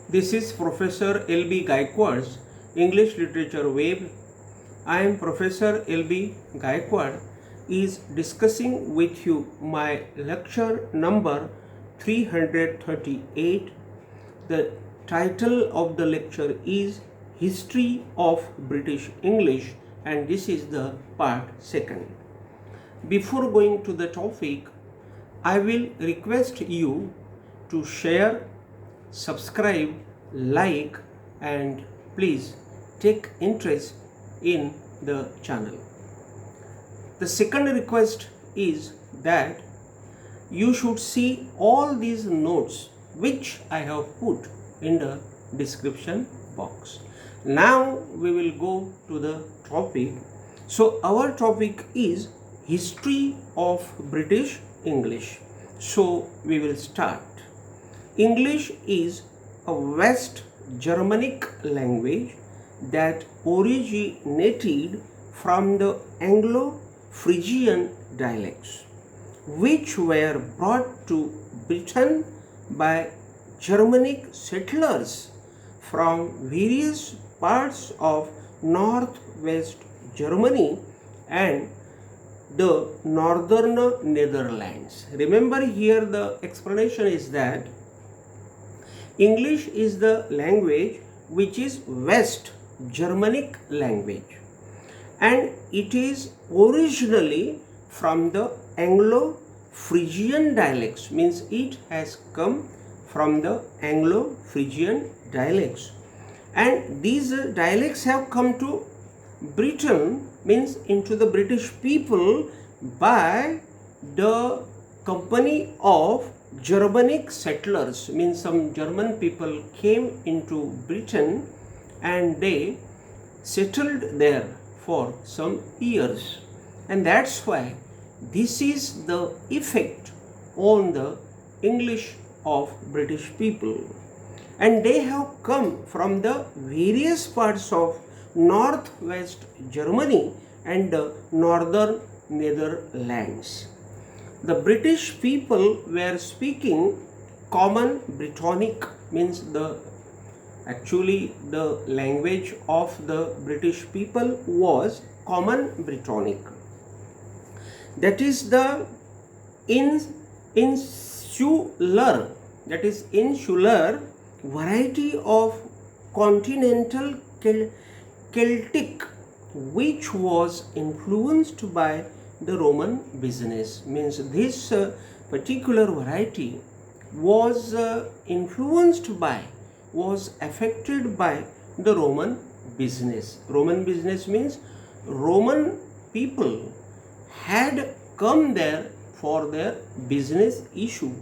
This is Professor L.B.Gayakawad's English Literature Web. I am Professor L.B. Gayakawad is discussing with you my lecture number 338. The title of the lecture is History of British English, and this is the part second. Before going to the topic, I will request you to share, subscribe, like, and please take interest in the channel. The second request is that you should see all these notes which I have put in the description box. Now we will go to the topic. So our topic is History of British English. So we will start. English is a West Germanic language that originated from the Anglo-Frigian dialects, which were brought to Britain by Germanic settlers from various parts of northwest Germany and the northern Netherlands. Remember, here the explanation is that English is the language which is West Germanic language, and it is originally from the Anglo-Frigian dialects, means it has come from the Anglo-Frigian dialects, and these dialects have come to Britain, means into the British people, by the company of Germanic settlers, means some German people came into Britain and they settled there for some years, and that's why this is the effect on the English of British people, and they have come from the various parts of northwest Germany and the northern Netherlands. The British people were speaking common Brittonic, means the language of the British people was common Brittonic. That is the insular variety of Continental Celtic, which was influenced by the Roman business, means this particular variety was affected by the Roman business. Roman business means Roman people had come there for their business issue,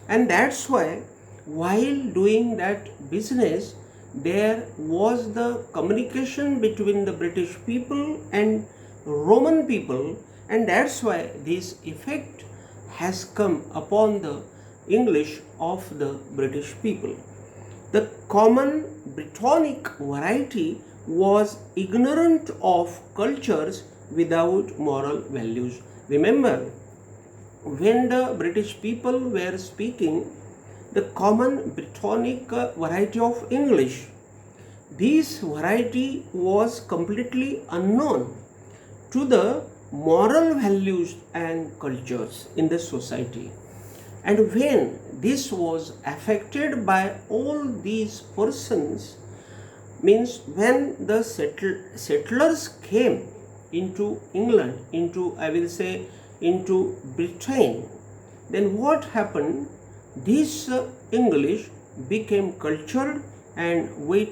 and that's why while doing that business there was the communication between the British people and Roman people, and that's why this effect has come upon the English of the British people. The common Brittonic variety was ignorant of cultures without moral values. Remember, when the British people were speaking the common Brittonic variety of English, this variety was completely unknown to the moral values and cultures in the society. And when this was affected by all these persons, means when the settlers came into England, into Britain, then what happened? This English became cultured and with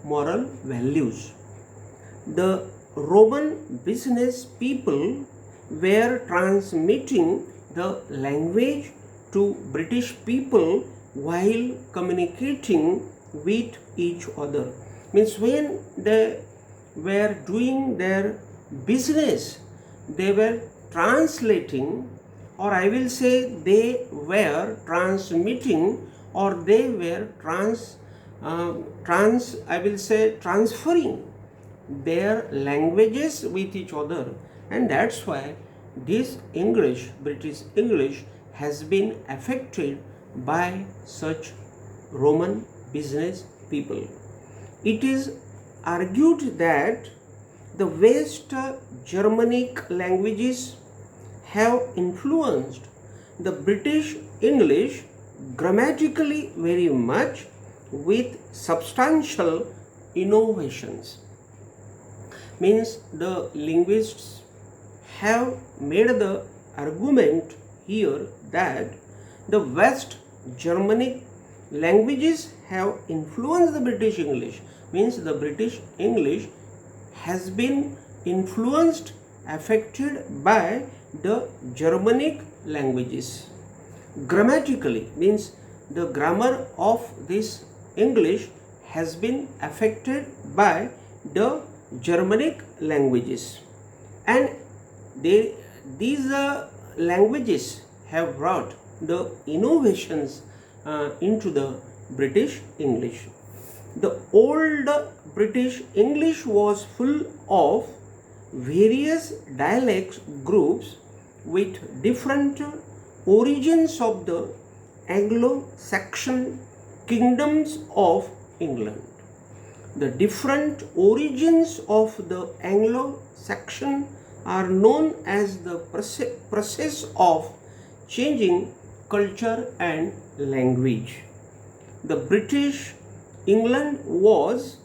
moral values. The Roman business people were transmitting the language to British people while communicating with each other. Means when they were doing their business, they were translating, or I will say they were transmitting, or they were transferring their languages with each other, and that's why this British English, has been affected by such Roman business people. It is argued that the West Germanic languages have influenced the British English grammatically very much with substantial innovations. Means the linguists have made the argument here that the West Germanic languages have influenced the British English. Means the British English has been influenced, affected by the Germanic languages. Grammatically means the grammar of this English has been affected by the Germanic languages, and these languages have brought the innovations into the British English. The old British English was full of various dialects groups with different origins of the Anglo-Saxon kingdoms of England. The different origins of the Anglo-Saxon are known as the process of changing culture and language. The British England was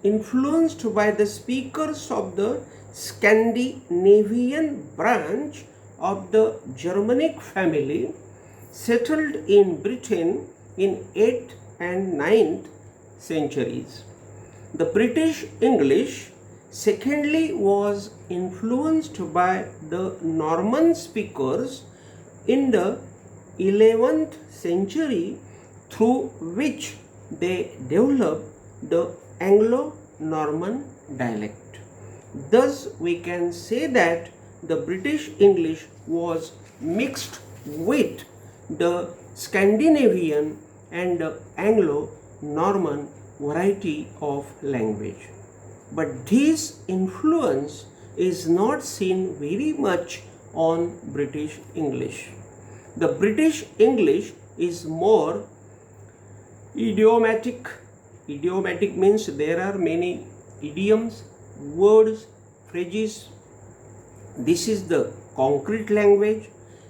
influenced by the speakers of the Scandinavian branch of the Germanic family settled in Britain in 8th and 9th centuries. The British English secondly was influenced by the Norman speakers in the 11th century, through which they developed the Anglo-Norman dialect. Thus we can say that the British English was mixed with the Scandinavian and the Anglo-Norman variety of language. But this influence is not seen very much on British English. The British English is more idiomatic. Idiomatic means there are many idioms, words, phrases. This is the concrete language.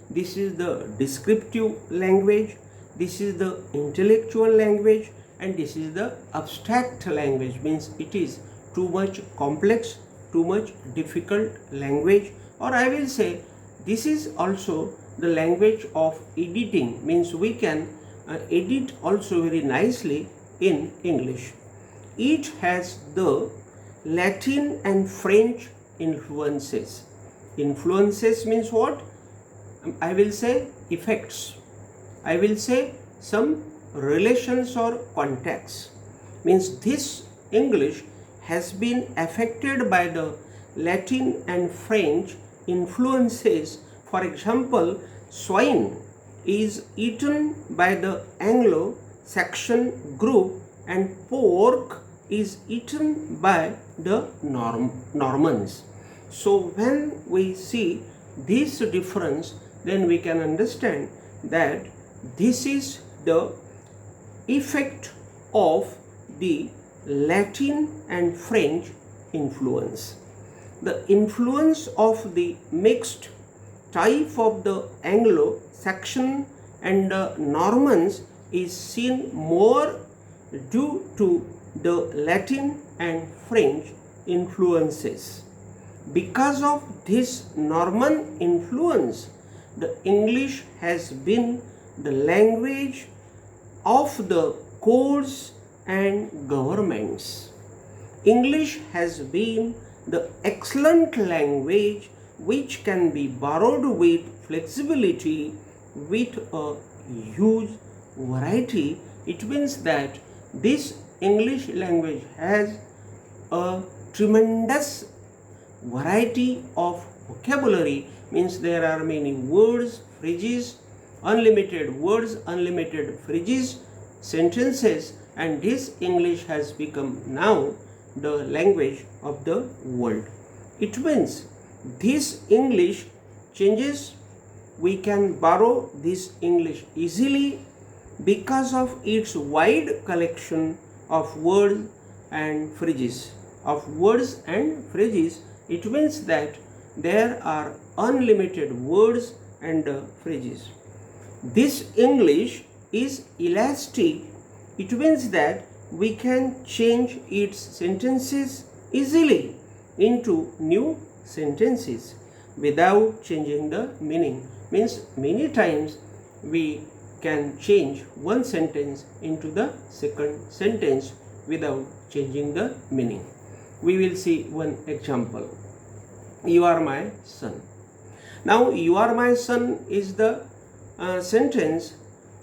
This is the descriptive language. This is the intellectual language, and this is the abstract language. Means it is too much complex, too much difficult language, or I will say this is also the language of editing. Means we can edit also very nicely in English. It has the Latin and French influences. Influences means what? I will say effects. I will say some relations or contacts. Means this English has been affected by the Latin and French influences. For example, swine is eaten by the Anglo-Saxon group and pork is eaten by the Normans. So when we see this difference, then we can understand that this is the effect of the Latin and French influence. The influence of the mixed type of the Anglo-Saxon and the Normans is seen more due to the Latin and French influences. Because of this Norman influence, the English has been the language of the courts and governments. English has been the excellent language which can be borrowed with flexibility, with a huge variety. It means that this English language has a tremendous variety of vocabulary. Means there are many words, phrases, unlimited words, unlimited phrases, sentences, and this English has become now the language of the world. It means this English changes. We can borrow this English easily. because of its wide collection of words and phrases. It means that there are unlimited words and phrases. This English is elastic. It means that we can change its sentences easily into new sentences without changing the meaning. Means many times we can change one sentence into the second sentence without changing the meaning. We will see one example. You are my son. Now, you are my son is the sentence.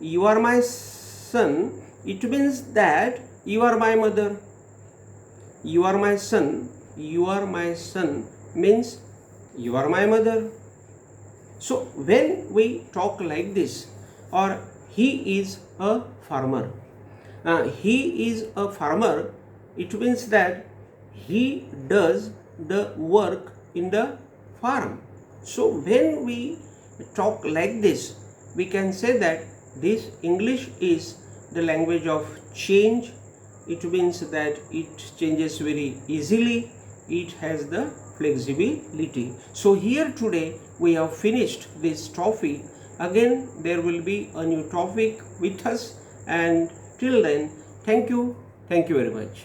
You are my son. It means that you are my mother. You are my son. You are my son means you are my mother. So when we talk like this, or he is a farmer. He is a farmer. It means that he does the work in the farm. So when we talk like this, we can say that this English is the language of change. It means that it changes very easily. It has the flexibility. So here today we have finished this topic. Again there will be a new topic with us, and till then, thank you very much.